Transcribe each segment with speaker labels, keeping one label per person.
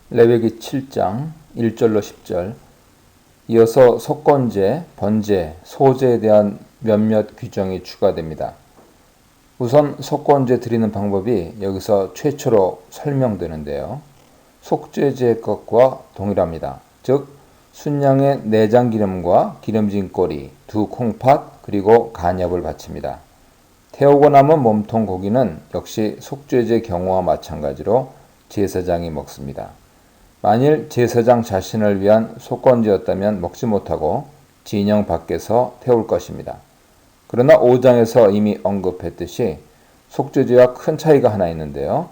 Speaker 1: 레위기 7장 1절로 10절. 이어서 속건제, 번제, 소제에 대한 몇몇 규정이 추가됩니다. 우선 속건제 드리는 방법이 여기서 최초로 설명되는데요. 속죄제 것과 동일합니다. 즉 순양의 내장 기름과 기름진 꼬리, 두 콩팥, 그리고 간엽을 바칩니다. 태우고 남은 몸통 고기는 역시 속죄제 경우와 마찬가지로 제사장이 먹습니다. 만일 제사장 자신을 위한 속건제였다면 먹지 못하고 진영 밖에서 태울 것입니다. 그러나 5장에서 이미 언급했듯이 속죄제와 큰 차이가 하나 있는데요.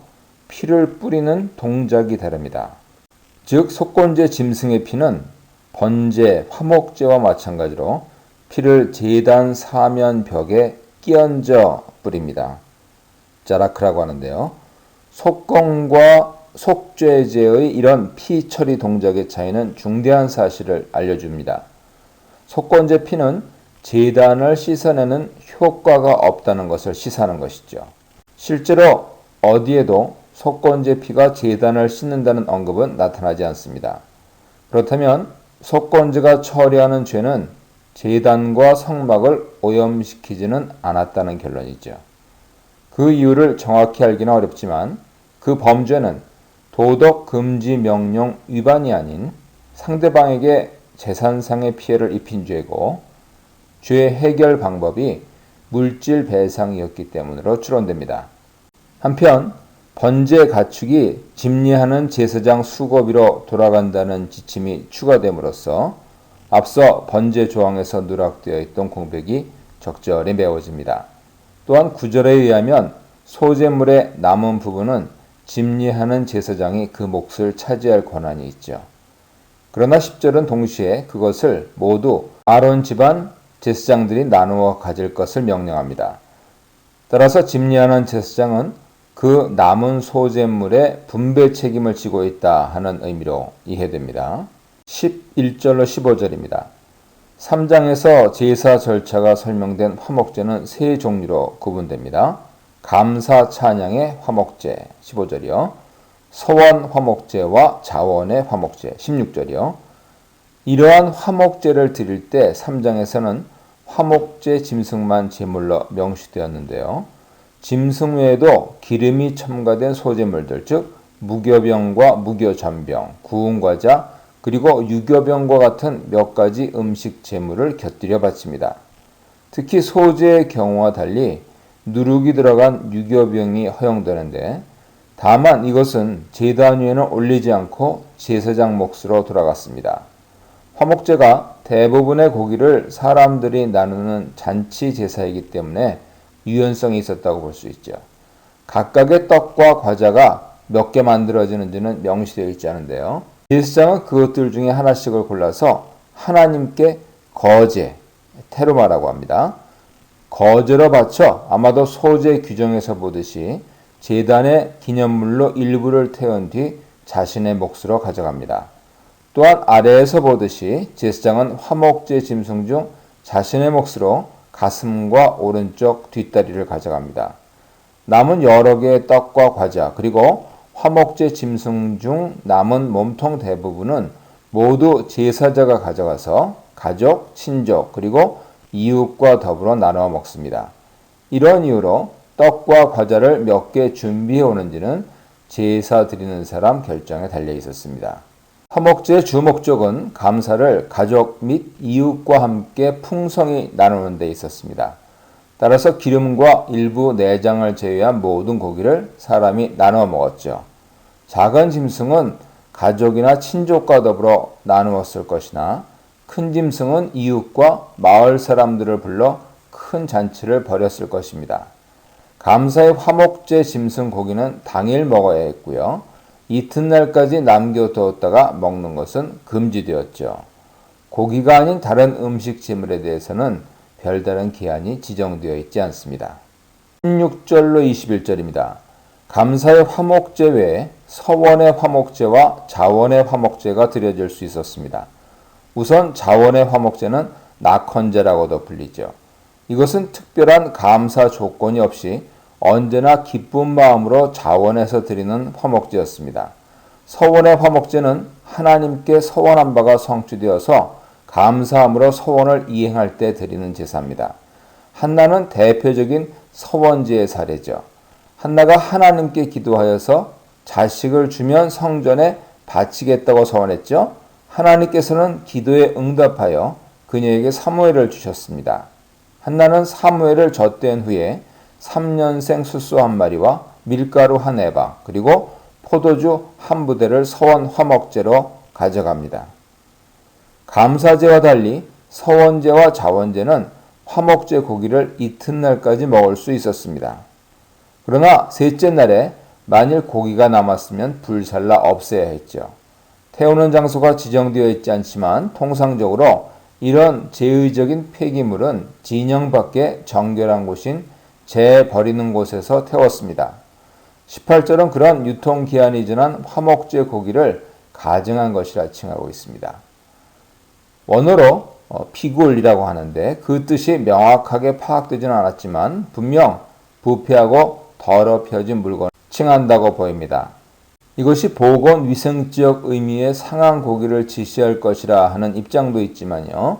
Speaker 1: 피를 뿌리는 동작이 다릅니다. 즉 속건제 짐승의 피는 번제, 화목제와 마찬가지로 피를 제단 사면벽에 끼얹어 뿌립니다. 자라크라고 하는데요. 속건과 속죄제의 이런 피 처리 동작의 차이는 중대한 사실을 알려줍니다. 속건제 피는 제단을 씻어내는 효과가 없다는 것을 시사하는 것이죠. 실제로 어디에도 속건제 피가 제단을 씻는다는 언급은 나타나지 않습니다. 그렇다면 속건제가 처리하는 죄는 제단과 성막을 오염시키지는 않았다는 결론이죠. 그 이유를 정확히 알기는 어렵지만 그 범죄는 도덕 금지 명령 위반이 아닌 상대방에게 재산상의 피해를 입힌 죄고 죄 해결 방법이 물질 배상이었기 때문으로 추론됩니다. 한편 번제 가축이 집리하는 제사장 수고비로 돌아간다는 지침이 추가됨으로써 앞서 번제 조항에서 누락되어 있던 공백이 적절히 메워집니다. 또한 9절에 의하면 소제물의 남은 부분은 집리하는 제사장이 그 몫을 차지할 권한이 있죠. 그러나 10절은 동시에 그것을 모두 아론 집안 제사장들이 나누어 가질 것을 명령합니다. 따라서 집리하는 제사장은 그 남은 소제물의 분배 책임을 지고 있다 하는 의미로 이해됩니다. 11절로 15절입니다. 3장에서 제사 절차가 설명된 화목제는 세 종류로 구분됩니다. 감사 찬양의 화목제 15절이요. 서원 화목제와 자원의 화목제 16절이요. 이러한 화목제를 드릴 때 3장에서는 화목제 짐승만 제물로 명시되었는데요. 짐승 외에도 기름이 첨가된 소제물들 즉 무교병과 무교전병, 구운 과자 그리고 유교병과 같은 몇 가지 음식 제물을 곁들여 바칩니다. 특히 소제의 경우와 달리 누룩이 들어간 유교병이 허용되는데 다만 이것은 제단 위에는 올리지 않고 제사장 몫으로 돌아갔습니다. 화목제가 대부분의 고기를 사람들이 나누는 잔치 제사이기 때문에 유연성이 있었다고 볼 수 있죠. 각각의 떡과 과자가 몇 개 만들어지는지는 명시되어 있지 않은데요. 제사장은 그것들 중에 하나씩을 골라서 하나님께 거제, 테루마라고 합니다. 거제로 바쳐 아마도 소제 규정에서 보듯이 제단의 기념물로 일부를 태운 뒤 자신의 몫으로 가져갑니다. 또한 아래에서 보듯이 제사장은 화목제 짐승 중 자신의 몫으로 가슴과 오른쪽 뒷다리를 가져갑니다. 남은 여러 개의 떡과 과자 그리고 화목제 짐승 중 남은 몸통 대부분은 모두 제사자가 가져가서 가족, 친족 그리고 이웃과 더불어 나누어 먹습니다. 이런 이유로 떡과 과자를 몇 개 준비해 오는지는 제사 드리는 사람 결정에 달려 있었습니다. 화목제의 주 목적은 감사를 가족 및 이웃과 함께 풍성히 나누는 데 있었습니다. 따라서 기름과 일부 내장을 제외한 모든 고기를 사람이 나누어 먹었죠. 작은 짐승은 가족이나 친족과 더불어 나누었을 것이나 큰 짐승은 이웃과 마을 사람들을 불러 큰 잔치를 벌였을 것입니다. 감사의 화목제 짐승 고기는 당일 먹어야 했고요. 이튿날까지 남겨두었다가 먹는 것은 금지되었죠. 고기가 아닌 다른 음식 재물에 대해서는 별다른 기한이 지정되어 있지 않습니다. 16절로 21절입니다. 감사의 화목제 외에 서원의 화목제와 자원의 화목제가 드려질 수 있었습니다. 우선 자원의 화목제는 낙헌제라고도 불리죠. 이것은 특별한 감사 조건이 없이 언제나 기쁜 마음으로 자원해서 드리는 화목제였습니다. 서원의 화목제는 하나님께 서원한 바가 성취되어서 감사함으로 서원을 이행할 때 드리는 제사입니다. 한나는 대표적인 서원제의 사례죠. 한나가 하나님께 기도하여서 자식을 주면 성전에 바치겠다고 서원했죠. 하나님께서는 기도에 응답하여 그녀에게 사무엘을 주셨습니다. 한나는 사무엘을 젖댄 후에 3년생 숫소 한 마리와 밀가루 한 에바 그리고 포도주 한 부대를 서원 화목제로 가져갑니다. 감사제와 달리 서원제와 자원제는 화목제 고기를 이튿날까지 먹을 수 있었습니다. 그러나 셋째 날에 만일 고기가 남았으면 불살라 없애야 했죠. 태우는 장소가 지정되어 있지 않지만 통상적으로 이런 제의적인 폐기물은 진영 밖에 정결한 곳인 재 버리는 곳에서 태웠습니다. 18절은 그런 유통기한이 지난 화목제 고기를 가증한 것이라 칭하고 있습니다. 원어로 피굴이라고 하는데 그 뜻이 명확하게 파악되지는 않았지만 분명 부패하고 더럽혀진 물건을 칭한다고 보입니다. 이것이 보건위생적 의미의 상한 고기를 지시할 것이라 하는 입장도 있지만요.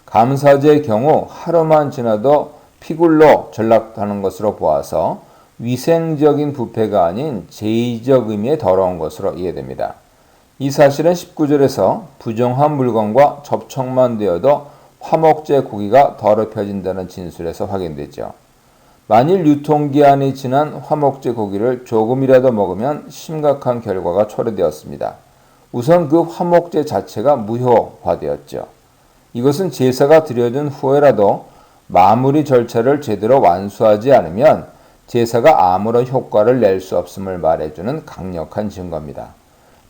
Speaker 1: 감사제의 경우 하루만 지나도 피굴로 전락하는 것으로 보아서 위생적인 부패가 아닌 제의적 의미의 더러운 것으로 이해됩니다. 이 사실은 19절에서 부정한 물건과 접촉만 되어도 화목제 고기가 더럽혀진다는 진술에서 확인되죠. 만일 유통기한이 지난 화목제 고기를 조금이라도 먹으면 심각한 결과가 초래되었습니다. 우선 그 화목제 자체가 무효화되었죠. 이것은 제사가 드려진 후에라도 마무리 절차를 제대로 완수하지 않으면 제사가 아무런 효과를 낼 수 없음을 말해주는 강력한 증거입니다.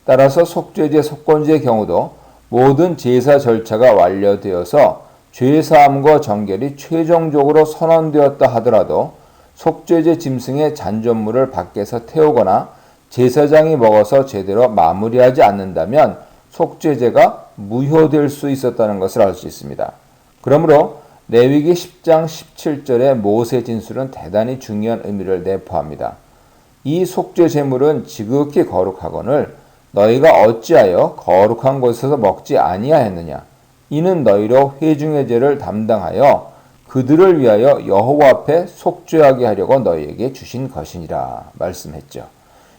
Speaker 1: 따라서 속죄제, 속건제의 경우도 모든 제사 절차가 완료되어서 죄사함과 정결이 최종적으로 선언되었다 하더라도 속죄제 짐승의 잔존물을 밖에서 태우거나 제사장이 먹어서 제대로 마무리하지 않는다면 속죄제가 무효될 수 있었다는 것을 알 수 있습니다. 그러므로 레위기 10장 17절의 모세 진술은 대단히 중요한 의미를 내포합니다. 이 속죄 제물은 지극히 거룩하거늘 너희가 어찌하여 거룩한 곳에서 먹지 아니하였느냐. 이는 너희로 회중의 죄를 담당하여 그들을 위하여 여호와 앞에 속죄하게 하려고 너희에게 주신 것이니라 말씀했죠.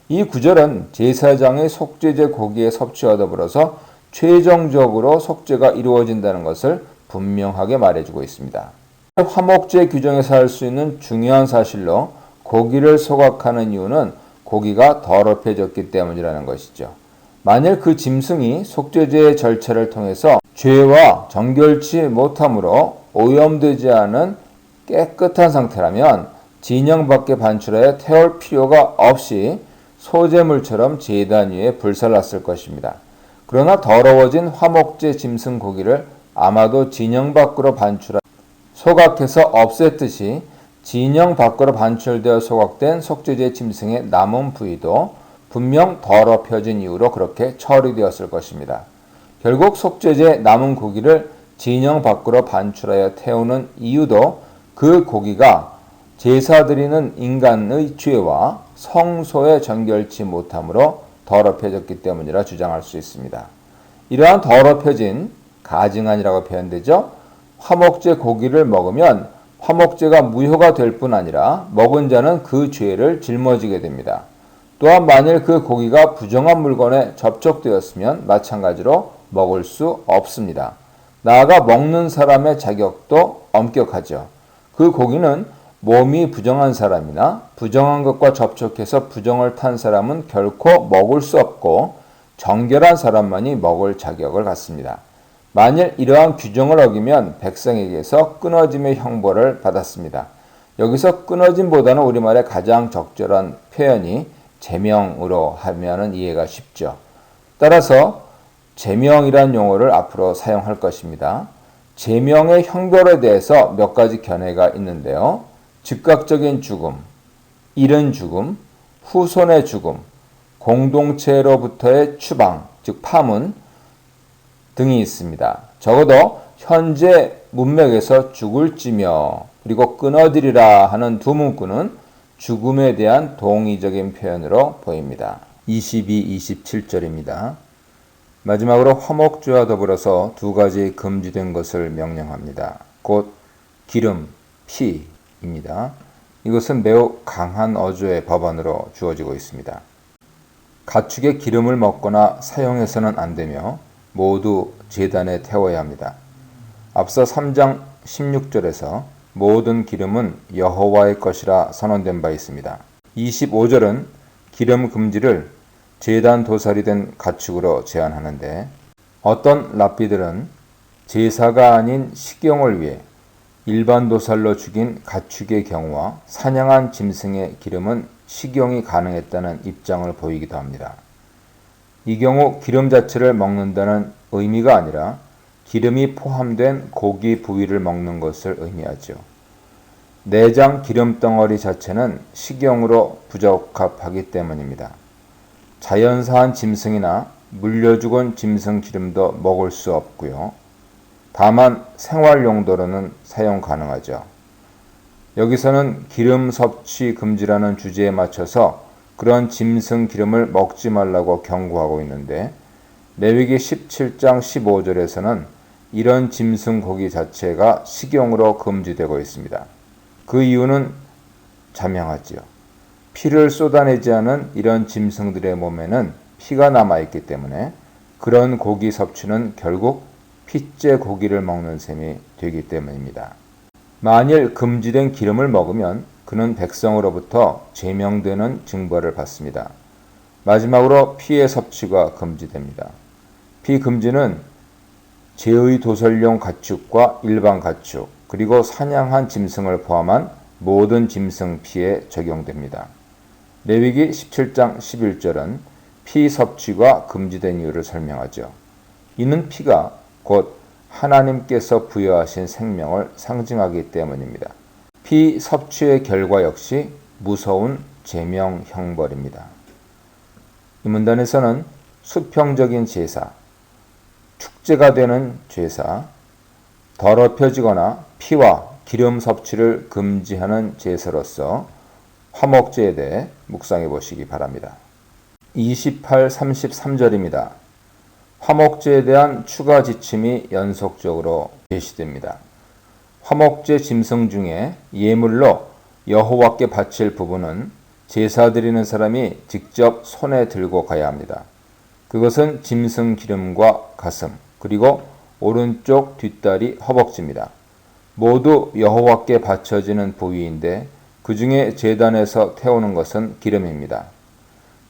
Speaker 1: 이 구절은 제사장의 속죄제 고기의 섭취와 더불어서 최종적으로 속죄가 이루어진다는 것을 분명하게 말해주고 있습니다. 화목제 규정에서 할 수 있는 중요한 사실로 고기를 소각하는 이유는 고기가 더럽혀졌기 때문이라는 것이죠. 만일 그 짐승이 속죄제의 절차를 통해서 죄와 정결치 못함으로 오염되지 않은 깨끗한 상태라면 진영 밖에 반출하여 태울 필요가 없이 소재물처럼 제단 위에 불살랐을 것입니다. 그러나 더러워진 화목제 짐승 고기를 아마도 진영 밖으로 반출하여 소각해서 없앴듯이 진영 밖으로 반출되어 소각된 속죄제 짐승의 남은 부위도 분명 더럽혀진 이유로 그렇게 처리되었을 것입니다. 결국 속죄제 남은 고기를 진영 밖으로 반출하여 태우는 이유도 그 고기가 제사 드리는 인간의 죄와 성소에 정결치 못함으로 더럽혀졌기 때문이라 주장할 수 있습니다. 이러한 더럽혀진 가증한이라고 표현되죠. 화목제 고기를 먹으면 화목제가 무효가 될 뿐 아니라 먹은 자는 그 죄를 짊어지게 됩니다. 또한 만일 그 고기가 부정한 물건에 접촉되었으면 마찬가지로 먹을 수 없습니다. 나아가 먹는 사람의 자격도 엄격하죠. 그 고기는 몸이 부정한 사람이나 부정한 것과 접촉해서 부정을 탄 사람은 결코 먹을 수 없고 정결한 사람만이 먹을 자격을 갖습니다. 만일 이러한 규정을 어기면 백성에게서 끊어짐의 형벌을 받았습니다. 여기서 끊어짐보다는 우리말의 가장 적절한 표현이 제명으로 하면 이해가 쉽죠. 따라서 제명이란 용어를 앞으로 사용할 것입니다. 제명의 형벌에 대해서 몇 가지 견해가 있는데요. 즉각적인 죽음, 이른 죽음, 후손의 죽음, 공동체로부터의 추방, 즉 파문 등이 있습니다. 적어도 현재 문맥에서 죽을지며 그리고 끊어들이라 하는 두 문구는 죽음에 대한 동의적인 표현으로 보입니다. 22, 27절입니다. 마지막으로 화목제와 더불어서 두 가지 금지된 것을 명령합니다. 곧 기름, 피입니다. 이것은 매우 강한 어조의 법안으로 주어지고 있습니다. 가축의 기름을 먹거나 사용해서는 안 되며 모두 제단에 태워야 합니다. 앞서 3장 16절에서 모든 기름은 여호와의 것이라 선언된 바 있습니다. 25절은 기름 금지를 제단 도살이 된 가축으로 제한하는데, 어떤 랍비들은 제사가 아닌 식용을 위해 일반 도살로 죽인 가축의 경우와 사냥한 짐승의 기름은 식용이 가능했다는 입장을 보이기도 합니다. 이 경우 기름 자체를 먹는다는 의미가 아니라 기름이 포함된 고기 부위를 먹는 것을 의미하죠. 내장 기름 덩어리 자체는 식용으로 부적합하기 때문입니다. 자연사한 짐승이나 물려 죽은 짐승 기름도 먹을 수 없고요. 다만 생활 용도로는 사용 가능하죠. 여기서는 기름 섭취 금지라는 주제에 맞춰서 그런 짐승 기름을 먹지 말라고 경고하고 있는데, 레위기 17장 15절에서는 이런 짐승 고기 자체가 식용으로 금지되고 있습니다. 그 이유는 자명하지요. 피를 쏟아내지 않은 이런 짐승들의 몸에는 피가 남아있기 때문에 그런 고기 섭취는 결국 피째 고기를 먹는 셈이 되기 때문입니다. 만일 금지된 기름을 먹으면 그는 백성으로부터 제명되는 징벌을 받습니다. 마지막으로 피의 섭취가 금지됩니다. 피 금지는 제의 도살용 가축과 일반 가축, 그리고 사냥한 짐승을 포함한 모든 짐승 피에 적용됩니다. 레위기 17장 11절은 피 섭취가 금지된 이유를 설명하죠. 이는 피가 곧 하나님께서 부여하신 생명을 상징하기 때문입니다. 피 섭취의 결과 역시 무서운 제명 형벌입니다. 이 문단에서는 수평적인 제사, 축제가 되는 제사, 더럽혀지거나 피와 기름 섭취를 금지하는 제사로서 화목제에 대해 묵상해 보시기 바랍니다. 28, 33절입니다. 화목제에 대한 추가 지침이 연속적으로 제시됩니다. 화목제 짐승 중에 예물로 여호와께 바칠 부분은 제사 드리는 사람이 직접 손에 들고 가야 합니다. 그것은 짐승 기름과 가슴, 그리고 오른쪽 뒷다리, 허벅지입니다. 모두 여호와께 바쳐지는 부위인데 그 중에 제단에서 태우는 것은 기름입니다.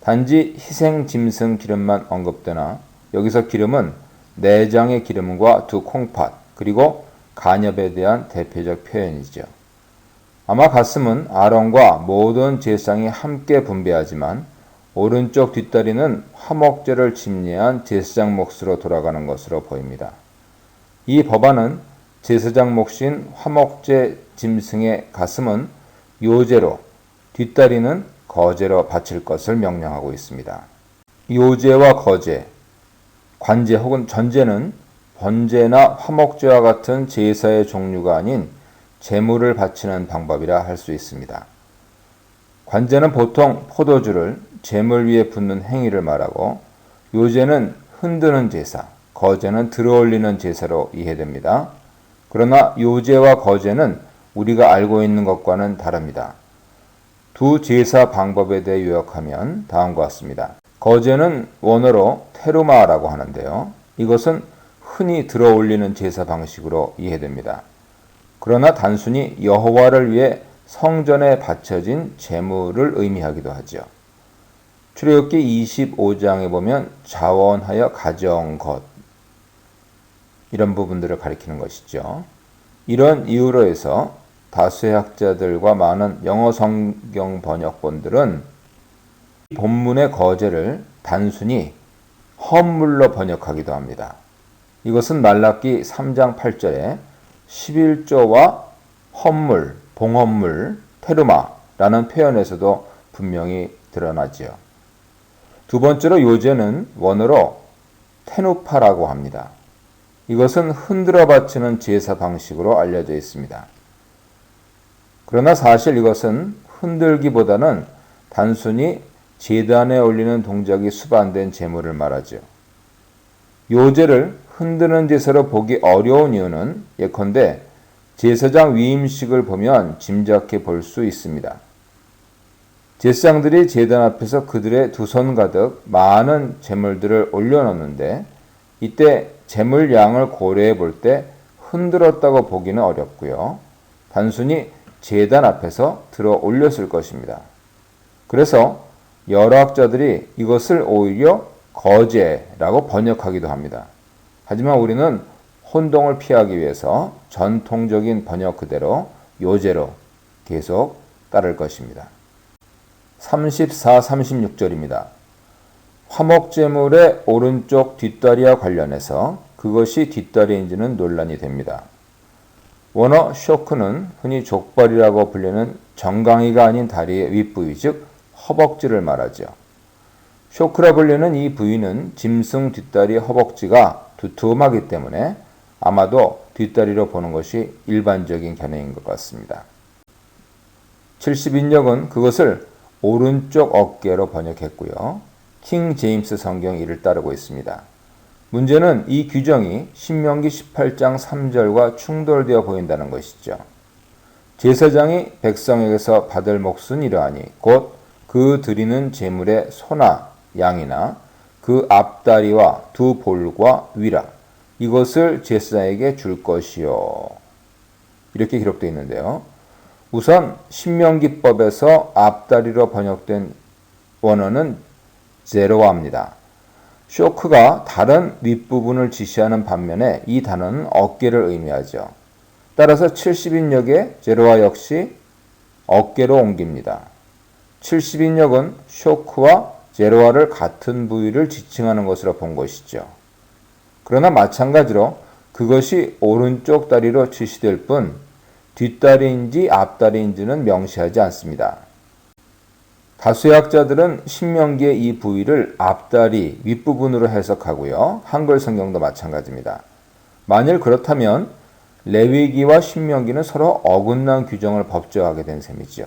Speaker 1: 단지 희생 짐승 기름만 언급되나 여기서 기름은 내장의 기름과 두 콩팥, 그리고 간엽에 대한 대표적 표현이죠. 아마 가슴은 아론과 모든 제사장이 함께 분배하지만 오른쪽 뒷다리는 화목제를 침례한 제사장 몫으로 돌아가는 것으로 보입니다. 이 법안은 제사장 몫인 화목제 짐승의 가슴은 요제로, 뒷다리는 거제로 바칠 것을 명령하고 있습니다. 요제와 거제, 관제 혹은 전제는 번제나 화목제와 같은 제사의 종류가 아닌 제물을 바치는 방법이라 할 수 있습니다. 관제는 보통 포도주를 제물 위에 붓는 행위를 말하고, 요제는 흔드는 제사, 거제는 들어올리는 제사로 이해됩니다. 그러나 요제와 거제는 우리가 알고 있는 것과는 다릅니다. 두 제사 방법에 대해 요약하면 다음과 같습니다. 거제는 원어로 테루마라고 하는데요. 이것은 흔히 들어올리는 제사 방식으로 이해됩니다. 그러나 단순히 여호와를 위해 성전에 바쳐진 제물을 의미하기도 하죠. 출애굽기 25장에 보면 자원하여 가져온 것, 이런 부분들을 가리키는 것이죠. 이런 이유로 해서 다수의 학자들과 많은 영어 성경 번역본들은 본문의 거제를 단순히 헌물로 번역하기도 합니다. 이것은 말라기 3장 8절에 11조와 헌물, 봉헌물, 테르마라는 표현에서도 분명히 드러나지요. 두 번째로 요제는 원어로 테누파라고 합니다. 이것은 흔들어 바치는 제사 방식으로 알려져 있습니다. 그러나 사실 이것은 흔들기보다는 단순히 제단에 올리는 동작이 수반된 제물을 말하죠. 요제를 흔드는 제사로 보기 어려운 이유는 예컨대 제사장 위임식을 보면 짐작해 볼 수 있습니다. 제사장들이 제단 앞에서 그들의 두 손 가득 많은 제물들을 올려놓는데 이때 제물 양을 고려해 볼 때 흔들었다고 보기는 어렵고요. 단순히 제단 앞에서 들어 올렸을 것입니다. 그래서 여러 학자들이 이것을 오히려 거제라고 번역하기도 합니다. 하지만 우리는 혼동을 피하기 위해서 전통적인 번역 그대로 요제로 계속 따를 것입니다. 34, 36절입니다. 화목제물의 오른쪽 뒷다리와 관련해서 그것이 뒷다리인지는 논란이 됩니다. 원어 쇼크는 흔히 족발이라고 불리는 정강이가 아닌 다리의 윗부위, 즉 허벅지를 말하죠. 쇼크라 불리는 이 부위는 짐승 뒷다리 허벅지가 두툼하기 때문에 아마도 뒷다리로 보는 것이 일반적인 견해인 것 같습니다. 70인역은 그것을 오른쪽 어깨로 번역했고요. 킹 제임스 성경 이를 따르고 있습니다. 문제는 이 규정이 신명기 18장 3절과 충돌되어 보인다는 것이죠. 제사장이 백성에게서 받을 몫은 이러하니 곧 그 드리는 제물의 소나 양이나 그 앞다리와 두 볼과 위라 이것을 제사장에게 줄 것이요. 이렇게 기록되어 있는데요. 우선 신명기법에서 앞다리로 번역된 원어는 제로아입니다. 쇼크가 다른 윗부분을 지시하는 반면에 이 단어는 어깨를 의미하죠. 따라서 70인역의 제로아 역시 어깨로 옮깁니다. 70인역은 쇼크와 제로아를 같은 부위를 지칭하는 것으로 본 것이죠. 그러나 마찬가지로 그것이 오른쪽 다리로 지시될 뿐 뒷다리인지 앞다리인지는 명시하지 않습니다. 다수의 학자들은 신명기의 이 부위를 앞다리 윗부분으로 해석하고요. 한글 성경도 마찬가지입니다. 만일 그렇다면 레위기와 신명기는 서로 어긋난 규정을 법정하게 된 셈이죠.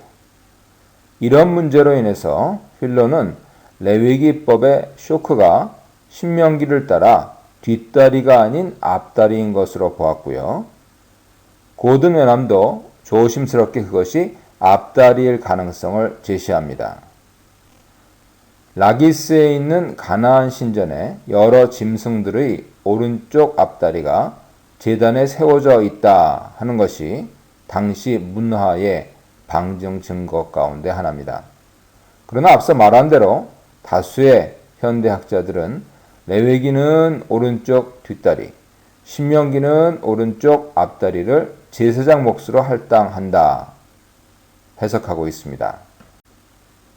Speaker 1: 이런 문제로 인해서 휠러는 레위기법의 쇼크가 신명기를 따라 뒷다리가 아닌 앞다리인 것으로 보았고요. 고든 웨남도 조심스럽게 그것이 앞다리일 가능성을 제시합니다. 라기스에 있는 가나안 신전에 여러 짐승들의 오른쪽 앞다리가 제단에 세워져 있다 하는 것이 당시 문화의 방증 증거 가운데 하나입니다. 그러나 앞서 말한 대로 다수의 현대학자들은 레위기는 오른쪽 뒷다리, 신명기는 오른쪽 앞다리를 제사장 몫으로 할당한다 해석하고 있습니다.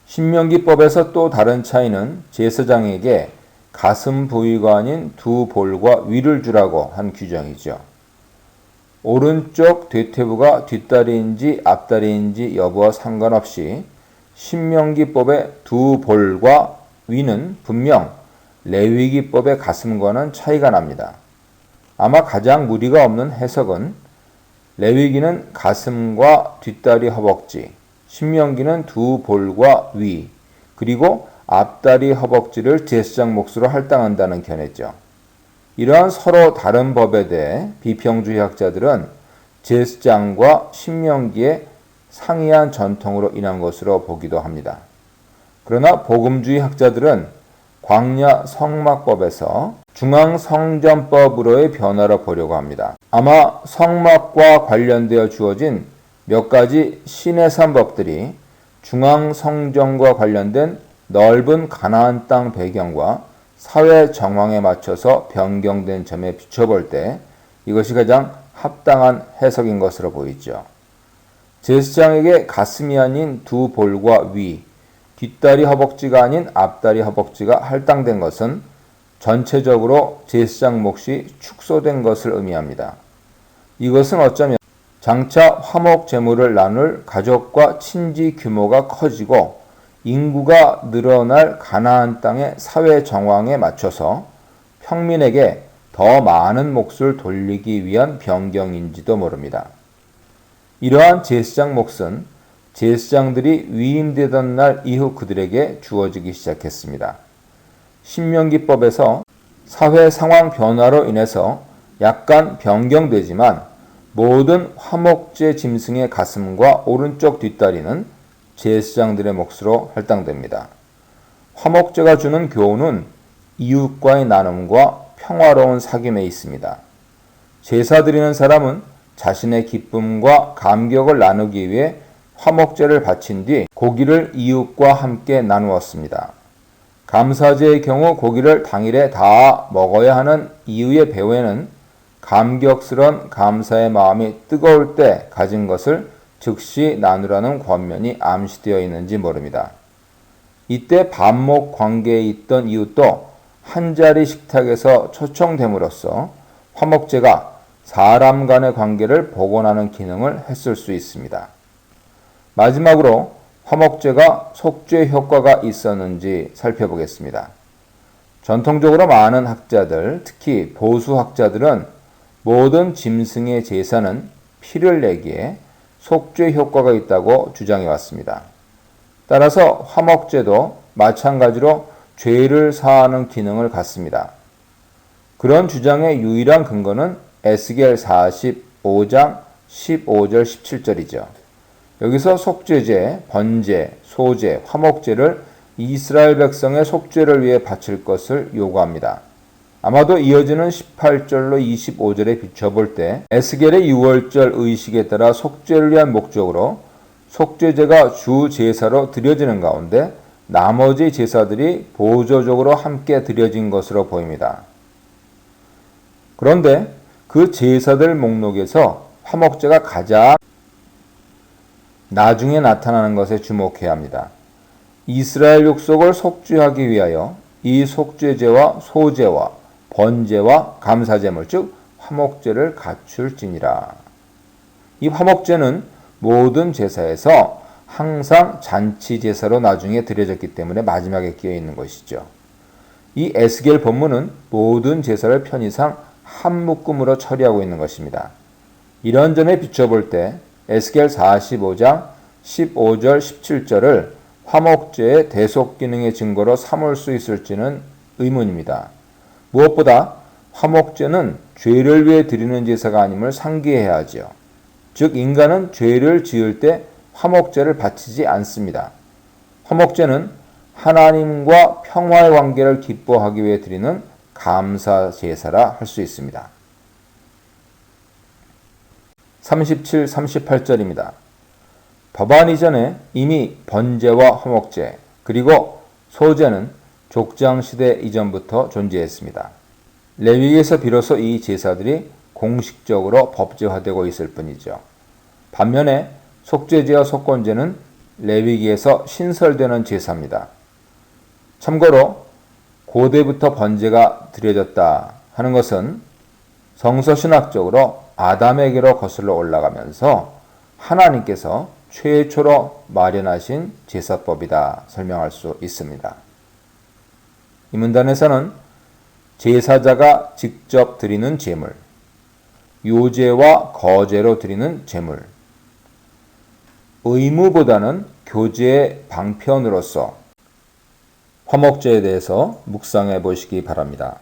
Speaker 1: 신명기법에서 또 다른 차이는 제사장에게 가슴 부위가 아닌 두 볼과 위를 주라고 한 규정이죠. 오른쪽 대퇴부가 뒷다리인지 앞다리인지 여부와 상관없이 신명기법의 두 볼과 위는 분명 레위기법의 가슴과는 차이가 납니다. 아마 가장 무리가 없는 해석은 레위기는 가슴과 뒷다리 허벅지, 신명기는 두 볼과 위, 그리고 앞다리 허벅지를 제사장 몫으로 할당한다는 견해죠. 이러한 서로 다른 법에 대해 비평주의 학자들은 제사장과 신명기의 상이한 전통으로 인한 것으로 보기도 합니다. 그러나 복음주의 학자들은 광야 성막법에서 중앙성전법으로의 변화를 보려고 합니다. 아마 성막과 관련되어 주어진 몇 가지 시내산 법들이 중앙성전과 관련된 넓은 가나안 땅 배경과 사회 정황에 맞춰서 변경된 점에 비춰볼 때 이것이 가장 합당한 해석인 것으로 보이죠. 제사장에게 가슴이 아닌 두 볼과 위, 뒷다리 허벅지가 아닌 앞다리 허벅지가 할당된 것은 전체적으로 제사장 몫이 축소된 것을 의미합니다. 이것은 어쩌면 장차 화목 제물을 나눌 가족과 친지 규모가 커지고 인구가 늘어날 가나안 땅의 사회 정황에 맞춰서 평민에게 더 많은 몫을 돌리기 위한 변경인지도 모릅니다. 이러한 제사장 몫은 제사장들이 위임되던 날 이후 그들에게 주어지기 시작했습니다. 신명기법에서 사회 상황 변화로 인해서 약간 변경되지만 모든 화목제 짐승의 가슴과 오른쪽 뒷다리는 제사장들의 몫으로 할당됩니다. 화목제가 주는 교훈은 이웃과의 나눔과 평화로운 사귐에 있습니다. 제사 드리는 사람은 자신의 기쁨과 감격을 나누기 위해 화목제를 바친 뒤 고기를 이웃과 함께 나누었습니다. 감사제의 경우 고기를 당일에 다 먹어야 하는 이유의 배후에는 감격스런 감사의 마음이 뜨거울 때 가진 것을 즉시 나누라는 권면이 암시되어 있는지 모릅니다. 이때 반목 관계에 있던 이웃도 한자리 식탁에서 초청됨으로써 화목제가 사람 간의 관계를 복원하는 기능을 했을 수 있습니다. 마지막으로 화목제가 속죄 효과가 있었는지 살펴보겠습니다. 전통적으로 많은 학자들, 특히 보수 학자들은 모든 짐승의 제사는 피를 내기에 속죄 효과가 있다고 주장해 왔습니다. 따라서 화목제도 마찬가지로 죄를 사하는 기능을 갖습니다. 그런 주장의 유일한 근거는 에스겔 45장 15절 17절이죠. 여기서 속죄제, 번제, 소제, 화목제를 이스라엘 백성의 속죄를 위해 바칠 것을 요구합니다. 아마도 이어지는 18절로 25절에 비춰볼 때 에스겔의 6월절 의식에 따라 속죄를 위한 목적으로 속죄제가 주 제사로 드려지는 가운데 나머지 제사들이 보조적으로 함께 드려진 것으로 보입니다. 그런데 그 제사들 목록에서 화목제가 가장 나중에 나타나는 것에 주목해야 합니다. 이스라엘 족속을 속죄하기 위하여 이 속죄제와 소제와 번제와 감사제물 즉 화목제를 갖출지니라. 이 화목제는 모든 제사에서 항상 잔치 제사로 나중에 드려졌기 때문에 마지막에 끼어 있는 것이죠. 이 에스겔 본문은 모든 제사를 편의상 한 묶음으로 처리하고 있는 것입니다. 이런 점에 비춰볼 때 에스겔 45장 15절 17절을 화목제의 대속 기능의 증거로 삼을 수 있을지는 의문입니다. 무엇보다 화목제는 죄를 위해 드리는 제사가 아님을 상기해야 하지요. 즉 인간은 죄를 지을 때 화목제를 바치지 않습니다. 화목제는 하나님과 평화의 관계를 기뻐하기 위해 드리는 감사 제사라 할 수 있습니다. 37, 38절입니다. 법안 이전에 이미 번제와 화목제 그리고 소제는 족장시대 이전부터 존재했습니다. 레위기에서 비로소 이 제사들이 공식적으로 법제화되고 있을 뿐이죠. 반면에 속죄제와 속건제는 레위기에서 신설되는 제사입니다. 참고로 고대부터 번제가 드려졌다 하는 것은 성서신학적으로 아담에게로 거슬러 올라가면서 하나님께서 최초로 마련하신 제사법이다 설명할 수 있습니다. 이 문단에서는 제사자가 직접 드리는 제물, 요제와 거제로 드리는 제물, 의무보다는 교제의 방편으로서 화목제에 대해서 묵상해 보시기 바랍니다.